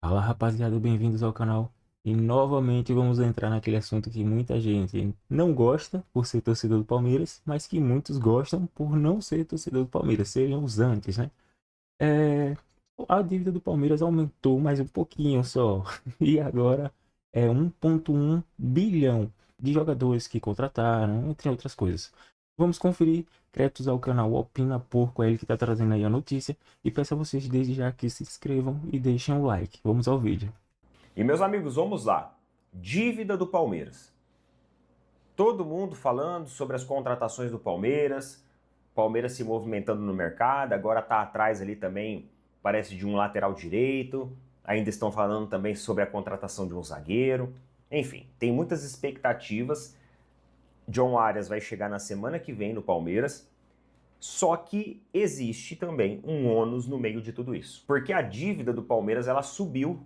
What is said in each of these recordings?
Fala rapaziada, bem-vindos ao canal. E novamente vamos entrar naquele assunto que muita gente não gosta por ser torcedor do Palmeiras, mas que muitos gostam por não ser torcedor do Palmeiras, seriam os antes, né? É, a dívida do Palmeiras aumentou mais um pouquinho só. E agora é 1,1 bilhão de jogadores que contrataram, entre outras coisas. Vamos conferir. Créditos ao canal Opina Porco, é ele que está trazendo aí a notícia. E peço a vocês desde já que se inscrevam e deixem o like. Vamos ao vídeo. E meus amigos, vamos lá. Dívida do Palmeiras. Todo mundo falando sobre as contratações do Palmeiras, Palmeiras se movimentando no mercado, agora está atrás ali também, parece de um lateral direito, ainda estão falando também sobre a contratação de um zagueiro. Enfim, tem muitas expectativas. John Arias vai chegar na semana que vem no Palmeiras, só que existe também um ônus no meio de tudo isso, porque a dívida do Palmeiras ela subiu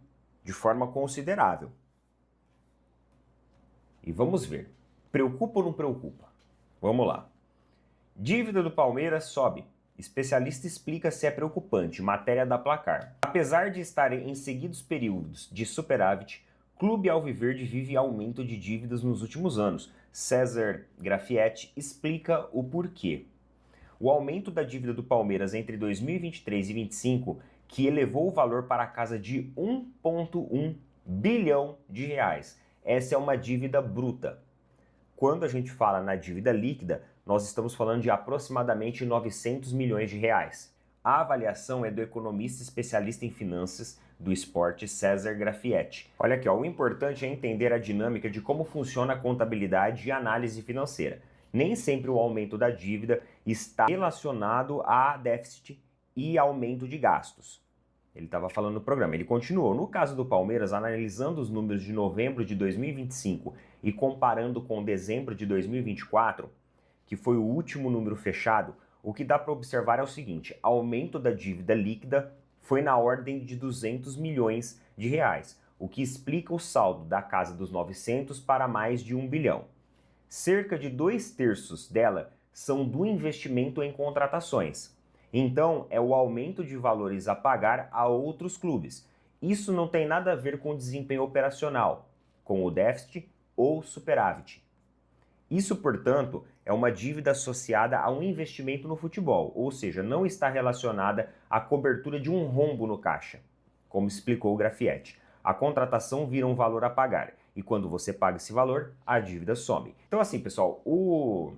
de forma considerável. E vamos ver. Preocupa ou não preocupa? Vamos lá. Dívida do Palmeiras sobe. Especialista explica se é preocupante. Matéria da Placar. Apesar de estarem em seguidos períodos de superávit, Clube Alviverde vive aumento de dívidas nos últimos anos. César Grafietti explica o porquê. O aumento da dívida do Palmeiras entre 2023 e 2025, que elevou o valor para a casa de 1,1 bilhão de reais. Essa é uma dívida bruta. Quando a gente fala na dívida líquida, nós estamos falando de aproximadamente 900 milhões de reais. A avaliação é do economista especialista em finanças do esporte César Grafietti. Olha aqui, ó, o importante é entender a dinâmica de como funciona a contabilidade e análise financeira. Nem sempre o aumento da dívida está relacionado a déficit e aumento de gastos. Ele estava falando no programa. Ele continuou. No caso do Palmeiras, analisando os números de novembro de 2025 e comparando com dezembro de 2024, que foi o último número fechado, o que dá para observar é o seguinte: aumento da dívida líquida foi na ordem de 200 milhões de reais, o que explica o saldo da casa dos 900 para mais de 1 bilhão. Cerca de 2/3 dela são do investimento em contratações. Então, é o aumento de valores a pagar a outros clubes. Isso não tem nada a ver com o desempenho operacional, com o déficit ou superávit. Isso, portanto, é uma dívida associada a um investimento no futebol, ou seja, não está relacionada à cobertura de um rombo no caixa, como explicou o Grafietti. A contratação vira um valor a pagar, e quando você paga esse valor, a dívida some. Então, assim, pessoal, o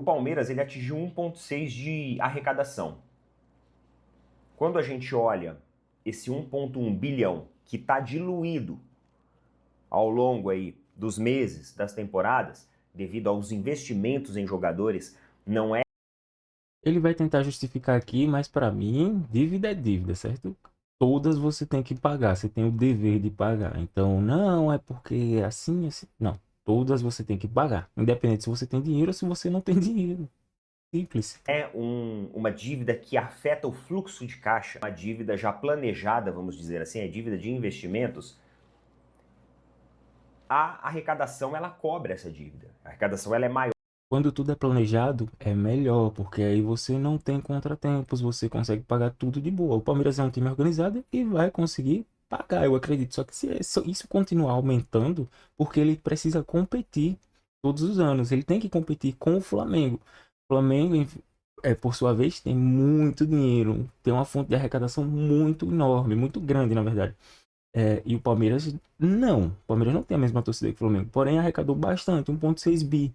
Palmeiras ele atingiu 1,6 de arrecadação. Quando a gente olha esse 1,1 bilhão que está diluído ao longo aí dos meses, das temporadas, devido aos investimentos em jogadores, não é. Ele vai tentar justificar aqui, mas para mim, dívida é dívida, certo? Todas você tem que pagar, você tem o dever de pagar. Então, não é porque é assim, assim. Não, todas você tem que pagar, independente se você tem dinheiro ou se você não tem dinheiro. Simples. Uma dívida que afeta o fluxo de caixa, uma dívida já planejada, vamos dizer assim, a dívida de investimentos, a arrecadação ela cobre essa dívida. A arrecadação ela é maior. Quando tudo é planejado, é melhor, porque aí você não tem contratempos, você consegue pagar tudo de boa. O Palmeiras é um time organizado e vai conseguir pagar, eu acredito. Só que se isso continuar aumentando, porque ele precisa competir todos os anos, ele tem que competir com o Flamengo. O Flamengo, por sua vez, tem muito dinheiro, tem uma fonte de arrecadação muito enorme, muito grande, na verdade. E o Palmeiras não. O Palmeiras não tem a mesma torcida que o Flamengo, porém arrecadou bastante, 1,6 bi.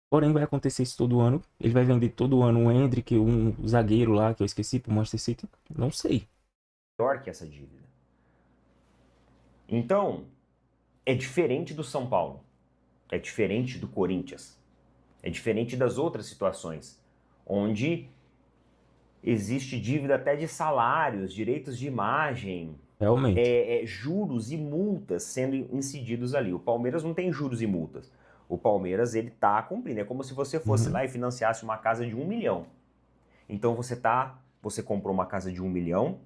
Porém, vai acontecer isso todo ano. Ele vai vender todo ano um Endrick, um zagueiro lá, que eu esqueci, pro Manchester City. Não sei. Que essa dívida. Então, é diferente do São Paulo, é diferente do Corinthians, é diferente das outras situações, onde existe dívida até de salários, direitos de imagem, Realmente. juros e multas sendo incididos ali. O Palmeiras não tem juros e multas. O Palmeiras ele tá cumprindo. É como se você fosse Uhum. lá e financiasse uma casa de 1 milhão. Então você comprou uma casa de 1 milhão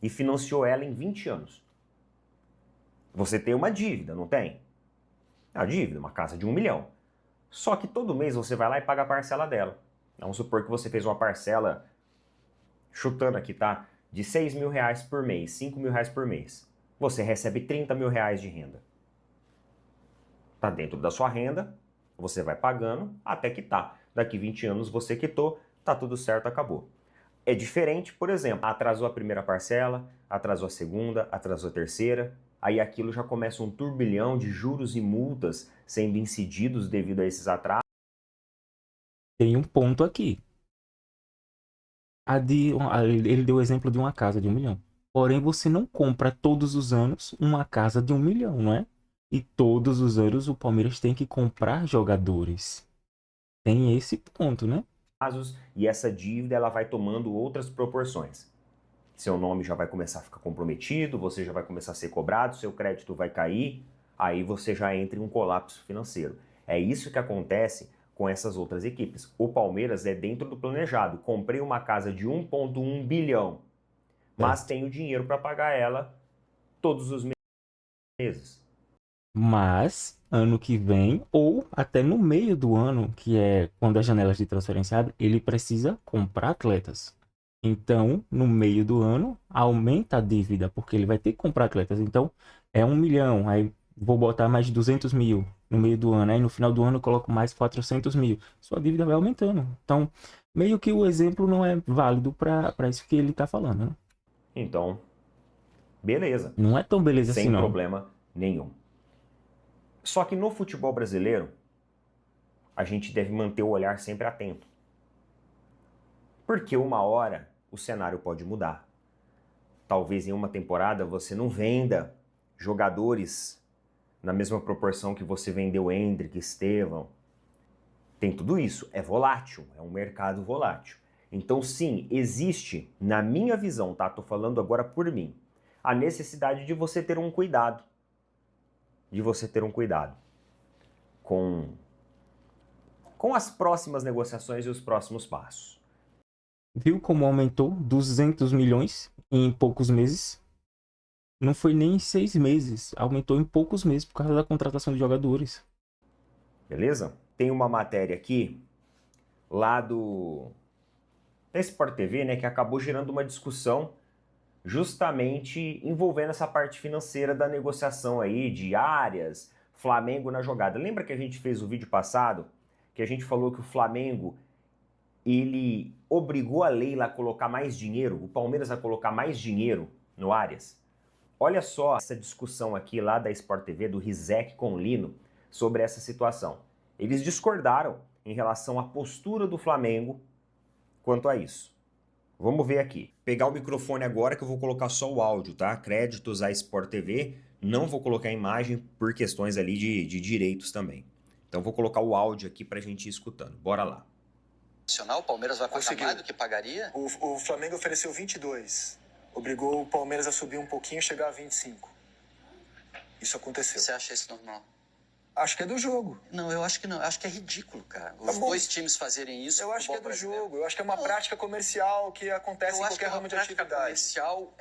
e financiou ela em 20 anos. Você tem uma dívida, não tem? A dívida, uma casa de 1 milhão. Só que todo mês você vai lá e paga a parcela dela. Vamos supor que você fez uma parcela, chutando aqui, tá? de 6 mil reais por mês, 5 mil reais por mês, você recebe 30 mil reais de renda. Está dentro da sua renda, você vai pagando até quitar. Daqui 20 anos você quitou, tá tudo certo, acabou. É diferente, por exemplo, atrasou a primeira parcela, atrasou a segunda, atrasou a terceira, aí aquilo já começa um turbilhão de juros e multas sendo incididos devido a esses atrasos. Tem um ponto aqui. Ele deu o exemplo de uma casa de 1 milhão. Porém, você não compra todos os anos uma casa de 1 milhão, não é? E todos os anos o Palmeiras tem que comprar jogadores. Tem esse ponto, né? E essa dívida ela vai tomando outras proporções. Seu nome já vai começar a ficar comprometido, você já vai começar a ser cobrado, seu crédito vai cair, aí você já entra em um colapso financeiro. É isso que acontece com essas outras equipes. O Palmeiras é dentro do planejado. Comprei uma casa de 1,1 bilhão, mas tenho dinheiro para pagar ela todos os meses. Mas ano que vem, ou até no meio do ano, que é quando as janelas de transferência abrem, ele precisa comprar atletas. Então, no meio do ano, aumenta a dívida, porque ele vai ter que comprar atletas. Então, é 1 milhão, aí vou botar mais 200 mil no meio do ano. Aí no final do ano eu coloco mais 400 mil. Sua dívida vai aumentando. Então, meio que o exemplo não é válido para isso que ele está falando, né? Então, beleza. Não é tão beleza assim, Sem não. problema nenhum. Só que no futebol brasileiro, a gente deve manter o olhar sempre atento. Porque uma hora o cenário pode mudar. Talvez em uma temporada você não venda jogadores na mesma proporção que você vendeu Endrick, Estevão. Tem tudo isso, é volátil, é um mercado volátil. Então sim, existe, na minha visão, tá? Tô falando agora por mim, a necessidade de você ter um cuidado. De você ter um cuidado com as próximas negociações e os próximos passos. Viu como aumentou 200 milhões em poucos meses? Não foi nem em 6 meses. Aumentou em poucos meses por causa da contratação de jogadores. Beleza? Tem uma matéria aqui lá da Sport TV, né, que acabou gerando uma discussão justamente envolvendo essa parte financeira da negociação aí de Arias, Flamengo na jogada. Lembra que a gente fez o vídeo passado que a gente falou que o Flamengo ele obrigou a Leila a colocar mais dinheiro, o Palmeiras a colocar mais dinheiro no Arias? Olha só essa discussão aqui lá da Sport TV, do Rizek com o Lino, sobre essa situação. Eles discordaram em relação à postura do Flamengo quanto a isso. Vamos ver aqui. Pegar o microfone agora que eu vou colocar só o áudio, tá? Créditos à Sport TV. Não vou colocar a imagem por questões ali de direitos também. Então vou colocar o áudio aqui pra gente ir escutando. Bora lá. O Palmeiras vai pagar mais do que pagaria? O Flamengo ofereceu 22. Obrigou o Palmeiras a subir um pouquinho e chegar a 25. Isso aconteceu. Você acha isso normal? Acho que é do jogo. Não, eu acho que não. Eu acho que é ridículo, cara. Tá Os bom. dois times fazerem isso. Eu acho que é do brasileiro. jogo. Eu acho que é uma prática comercial que acontece em qualquer ramo de atividade. Comercial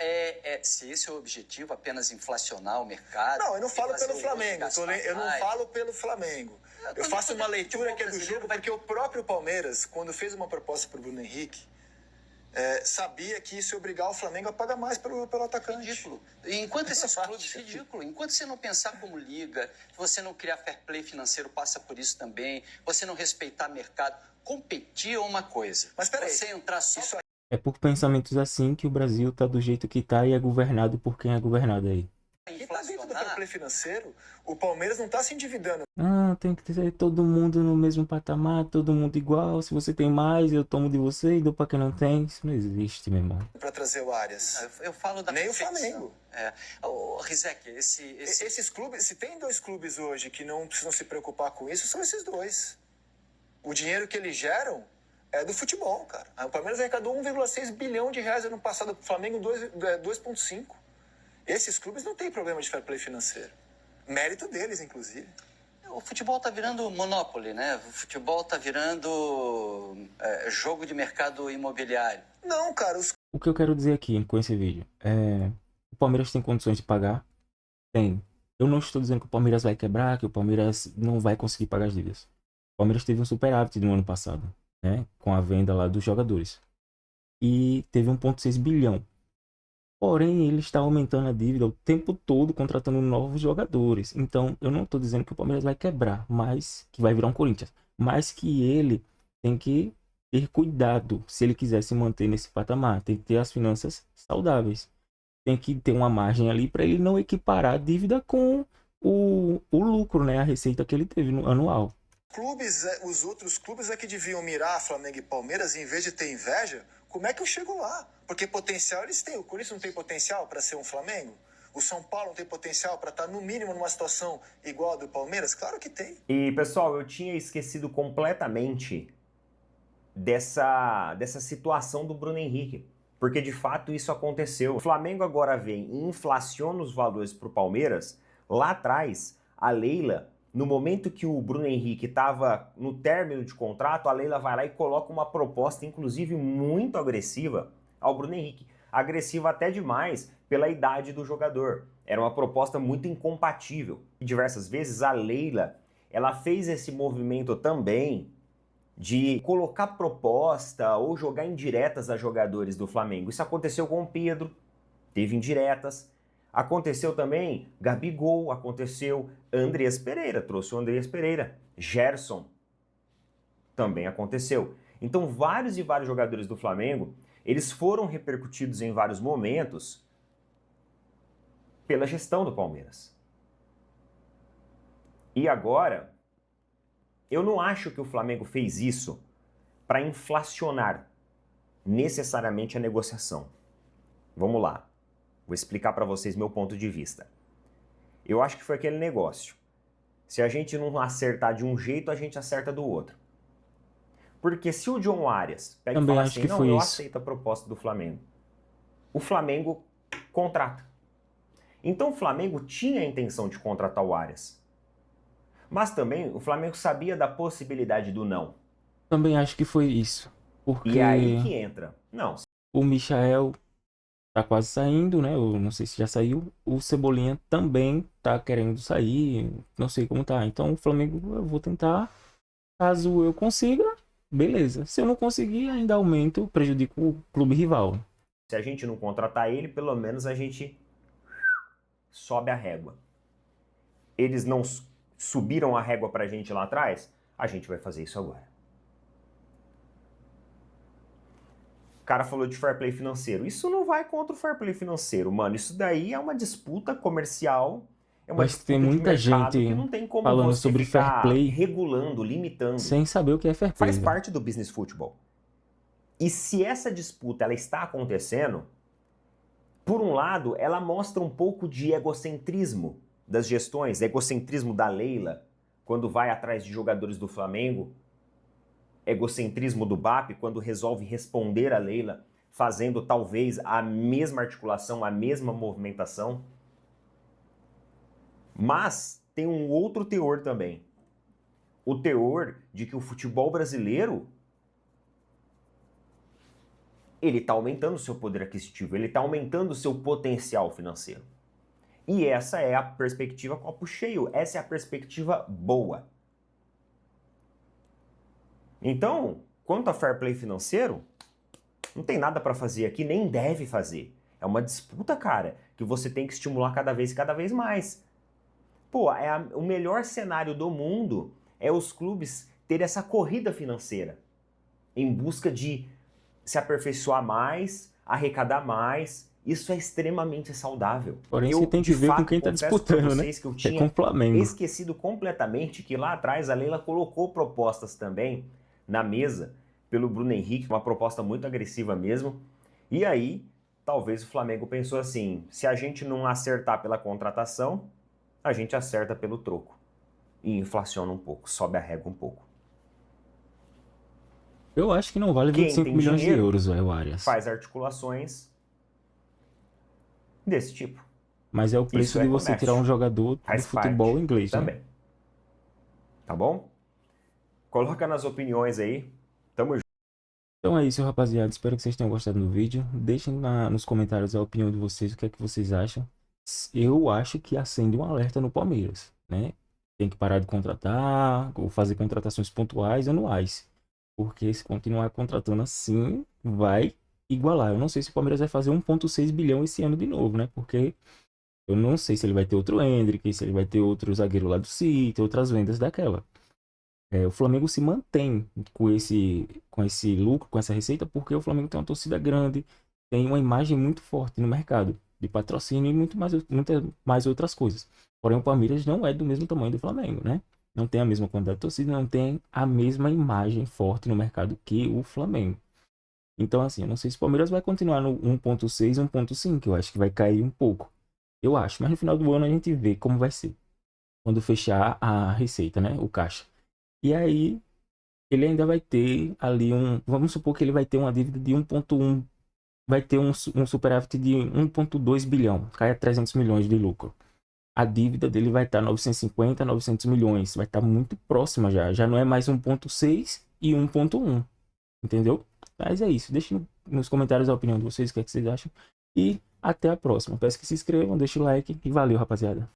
se esse é o objetivo, apenas inflacionar o mercado. Não, eu não falo fazer pelo o Flamengo. outro Eu não gastar falo pelo Flamengo. Eu faço uma leitura que é do jogo porque o próprio Palmeiras, quando fez uma proposta para o Bruno Henrique, sabia que isso ia obrigar o Flamengo a pagar mais pelo atacante. Ridículo. Enquanto esses clubes, ridículo. Enquanto você não pensar como liga, você não criar fair play financeiro, passa por isso também, você não respeitar mercado, competir é uma coisa. Mas peraí, você entrar só... É por pensamentos assim que o Brasil tá do jeito que tá e é governado por quem é governado aí. E tá dentro do fair play financeiro, o Palmeiras não tá se endividando. Ah, tem que ter todo mundo no mesmo patamar, todo mundo igual. Se você tem mais, eu tomo de você e dou pra quem não tem. Isso não existe, meu irmão. Para trazer o Arias. Eu falo da Nem o perfeição. Flamengo. Rizek, Esses clubes, se tem dois clubes hoje que não precisam se preocupar com isso, são esses dois. O dinheiro que eles geram é do futebol, cara. O Palmeiras arrecadou 1,6 bilhão de reais ano passado, o Flamengo 2,5. Esses clubes não têm problema de fair play financeiro. Mérito deles, inclusive. O futebol tá virando monopólio, né? O futebol tá virando jogo de mercado imobiliário. Não, cara, O que eu quero dizer aqui com esse vídeo é... O Palmeiras tem condições de pagar? Tem. Eu não estou dizendo que o Palmeiras vai quebrar, que o Palmeiras não vai conseguir pagar as dívidas. O Palmeiras teve um superávit no ano passado, né? Com a venda lá dos jogadores. E teve 1,6 bilhão. Porém, ele está aumentando a dívida o tempo todo, contratando novos jogadores. Então, eu não estou dizendo que o Palmeiras vai quebrar, mas que vai virar um Corinthians. Mas que ele tem que ter cuidado se ele quiser se manter nesse patamar. Tem que ter as finanças saudáveis. Tem que ter uma margem ali para ele não equiparar a dívida com o lucro, né? A receita que ele teve no anual. Os outros clubes é que deviam mirar Flamengo e Palmeiras em vez de ter inveja. Como é que eu chego lá? Porque potencial eles têm. O Corinthians não tem potencial para ser um Flamengo? O São Paulo não tem potencial para estar, no mínimo, numa situação igual a do Palmeiras? Claro que tem. E, pessoal, eu tinha esquecido completamente dessa situação do Bruno Henrique. Porque, de fato, isso aconteceu. O Flamengo agora vem e inflaciona os valores para o Palmeiras. Lá atrás, a Leila, no momento que o Bruno Henrique estava no término de contrato, a Leila vai lá e coloca uma proposta, inclusive, muito agressiva ao Bruno Henrique. Agressiva até demais pela idade do jogador. Era uma proposta muito incompatível. E diversas vezes a Leila, ela fez esse movimento também de colocar proposta ou jogar indiretas a jogadores do Flamengo. Isso aconteceu com o Pedro, teve indiretas. Aconteceu também Gabigol, aconteceu Andreas Pereira, trouxe o Andreas Pereira. Gerson também aconteceu. Então vários e vários jogadores do Flamengo, eles foram repercutidos em vários momentos pela gestão do Palmeiras. E agora, eu não acho que o Flamengo fez isso para inflacionar necessariamente a negociação. Vamos lá. Vou explicar para vocês meu ponto de vista. Eu acho que foi aquele negócio. Se a gente não acertar de um jeito, a gente acerta do outro. Porque se o John Arias pega e fala assim, não, eu aceito a proposta do Flamengo. O Flamengo contrata. Então o Flamengo tinha a intenção de contratar o Arias. Mas também o Flamengo sabia da possibilidade do não. Também acho que foi isso. Porque E é aí que entra. Não. O Michael tá quase saindo, né? Eu não sei se já saiu. O Cebolinha também tá querendo sair. Não sei como tá. Então o Flamengo, eu vou tentar. Caso eu consiga, beleza. Se eu não conseguir, ainda aumento, prejudico o clube rival. Se a gente não contratar ele, pelo menos a gente sobe a régua. Eles não subiram a régua pra gente lá atrás? A gente vai fazer isso agora. O cara falou de fair play financeiro. Isso não vai contra o fair play financeiro, mano. Isso daí é uma disputa comercial. É uma Mas disputa tem muita de mercado gente que não tem como falando você sobre ficar fair play regulando, limitando. sem saber o que é fair play. Faz parte do business futebol. E se essa disputa ela está acontecendo, por um lado, ela mostra um pouco de egocentrismo das gestões, egocentrismo da Leila, quando vai atrás de jogadores do Flamengo, egocentrismo do BAP, quando resolve responder a Leila, fazendo talvez a mesma articulação, a mesma movimentação. Mas tem um outro teor também. O teor de que o futebol brasileiro ele está aumentando o seu poder aquisitivo, ele está aumentando o seu potencial financeiro. E essa é a perspectiva copo cheio, essa é a perspectiva boa. Então, quanto a fair play financeiro, não tem nada para fazer aqui, nem deve fazer. É uma disputa, cara, que você tem que estimular cada vez mais. Pô, o melhor cenário do mundo é os clubes terem essa corrida financeira em busca de se aperfeiçoar mais, arrecadar mais. Isso é extremamente saudável. Porém, você tem que ver com quem está disputando, né? Que eu tinha com o Flamengo. Esquecido completamente que lá atrás a Leila colocou propostas também na mesa pelo Bruno Henrique, uma proposta muito agressiva mesmo. E aí, talvez o Flamengo pensou assim, se a gente não acertar pela contratação, a gente acerta pelo troco. E inflaciona um pouco, sobe a régua um pouco. Eu acho que não vale 25 milhões de euros, o Arias. Faz articulações desse tipo. Mas é o preço de você tirar um jogador do futebol inglês, também. Né? Tá bom? Coloca nas opiniões aí. Tamo junto. Então é isso, rapaziada. Espero que vocês tenham gostado do vídeo. Deixem nos comentários a opinião de vocês, o que é que vocês acham. Eu acho que acende um alerta no Palmeiras, né? Tem que parar de contratar ou fazer contratações pontuais, anuais. Porque se continuar contratando assim, vai igualar. Eu não sei se o Palmeiras vai fazer 1,6 bilhão esse ano de novo, né? Porque eu não sei se ele vai ter outro Endrick, se ele vai ter outro zagueiro lá do City, outras vendas daquela. O Flamengo se mantém com esse lucro, com essa receita, porque o Flamengo tem uma torcida grande, tem uma imagem muito forte no mercado de patrocínio e muitas mais outras coisas. Porém, o Palmeiras não é do mesmo tamanho do Flamengo, né? Não tem a mesma quantidade de torcida, não tem a mesma imagem forte no mercado que o Flamengo. Então, assim, eu não sei se o Palmeiras vai continuar no 1,6, 1,5. Eu acho que vai cair um pouco. Eu acho, mas no final do ano a gente vê como vai ser. Quando fechar a receita, né? O caixa. E aí, ele ainda vai ter ali vamos supor que ele vai ter uma dívida de 1,1. Vai ter um superávit de 1,2 bilhão. Cai a 300 milhões de lucro. A dívida dele vai estar 950, 900 milhões. Vai estar muito próxima já. Já não é mais 1,6 e 1,1. Entendeu? Mas é isso. Deixem nos comentários a opinião de vocês, o que é que vocês acham. E até a próxima. Peço que se inscrevam, deixem o like e valeu, rapaziada.